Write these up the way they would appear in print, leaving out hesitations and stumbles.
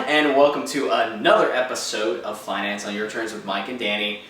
and welcome to another episode of Finance on Your Terms with Mike and Danny.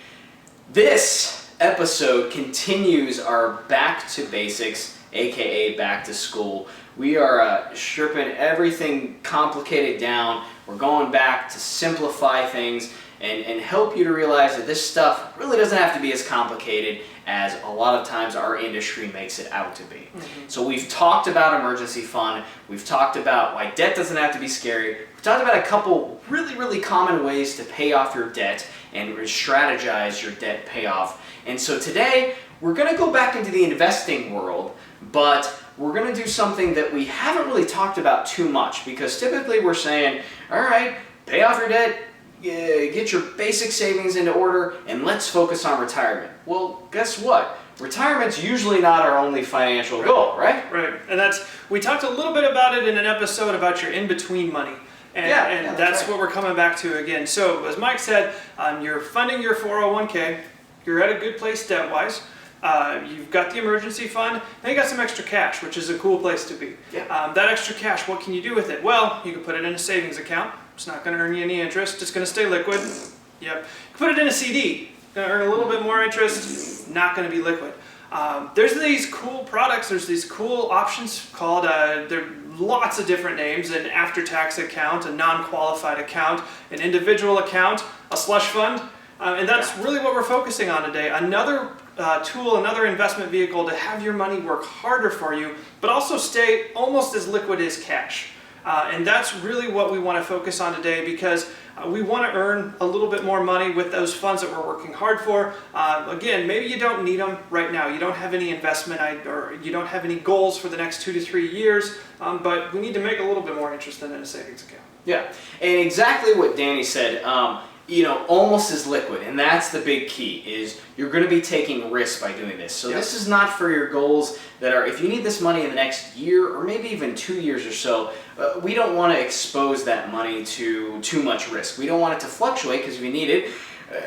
This episode continues our back to basics, aka back to school. We are stripping everything complicated down. We're going back to simplify things and help you to realize that this stuff really doesn't have to be as complicated as a lot of times our industry makes it out to be. So we've talked about emergency fund, we've talked about why debt doesn't have to be scary, we've talked about a couple really common ways to pay off your debt and strategize your debt payoff. And so today we're going to go back into the investing world, but we're going to do something that we haven't really talked about too much, because typically we're saying, all right, pay off your debt, get your basic savings into order, and let's focus on retirement. Well, guess what? Retirement's usually not our only financial goal, right? Right, and we talked a little bit about it in an episode about your in-between money. And that's right. What we're coming back to again. So as Mike said, you're funding your 401k, you're at a good place debt-wise, you've got the emergency fund, then you got some extra cash, which is a cool place to be. Yeah. That extra cash, what can you do with it? Well, you can put it in a savings account. It's not going to earn you any interest. It's going to stay liquid. Yep. You put it in a CD. Going to earn a little bit more interest. Not going to be liquid. There's these cool products. There's these cool options called, there are lots of different names, an after-tax account, a non-qualified account, an individual account, a slush fund. And that's really what we're focusing on today. Another tool, another investment vehicle to have your money work harder for you, but also stay almost as liquid as cash. And that's really what we want to focus on today, because we want to earn a little bit more money with those funds that we're working hard for. Again, maybe you don't need them right now. You don't have any investment or you don't have any goals for the next 2 to 3 years, but we need to make a little bit more interest than in a savings account. Yeah, and exactly what Danny said. Almost as liquid, and that's the big key, is you're going to be taking risks by doing this. So This is not for your goals that are, if you need this money in the next year or maybe even 2 years or so, we don't want to expose that money to too much risk. We don't want it to fluctuate, because if you need it,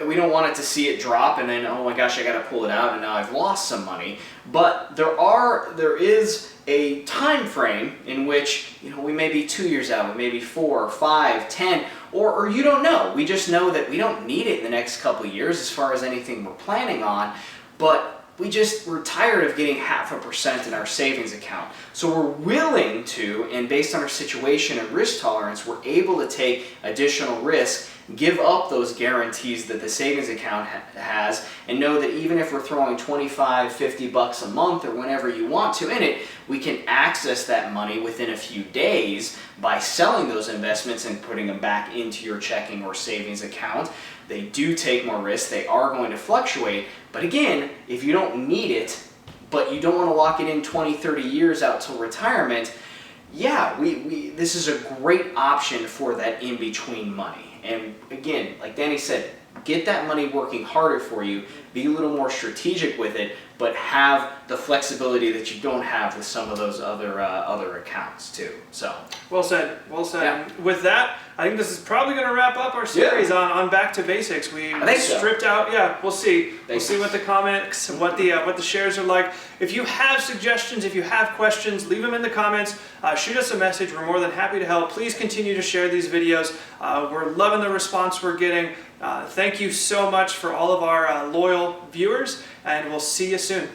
we don't want it to see it drop and then, oh my gosh, I got to pull it out and now I've lost some money. But there is a time frame in which we may be 2 years out, we may be 4, 5, 10, or you don't know. We just know that we don't need it in the next couple of years as far as anything we're planning on, but we're tired of getting 0.5% in our savings account. So we're willing to, and based on our situation and risk tolerance, we're able to take additional risk, give up those guarantees that the savings account has, and know that even if we're throwing $25, $50 a month or whenever you want to in it, we can access that money within a few days by selling those investments and putting them back into your checking or savings account. They do take more risk, they are going to fluctuate, but again, if you don't need it, but you don't want to lock it in 20, 30 years out till retirement, this is a great option for that in-between money. And again, like Danny said, get that money working harder for you, be a little more strategic with it, but have the flexibility that you don't have with some of those other accounts too. So well said. Yeah. With that, I think this is probably going to wrap up our series on back to basics. We stripped out. Yeah, we'll see. We'll see what the comments, what the shares are like. If you have suggestions, if you have questions, leave them in the comments. Shoot us a message. We're more than happy to help. Please continue to share these videos. We're loving the response we're getting. Thank you so much for all of our loyal viewers, and we'll see you soon.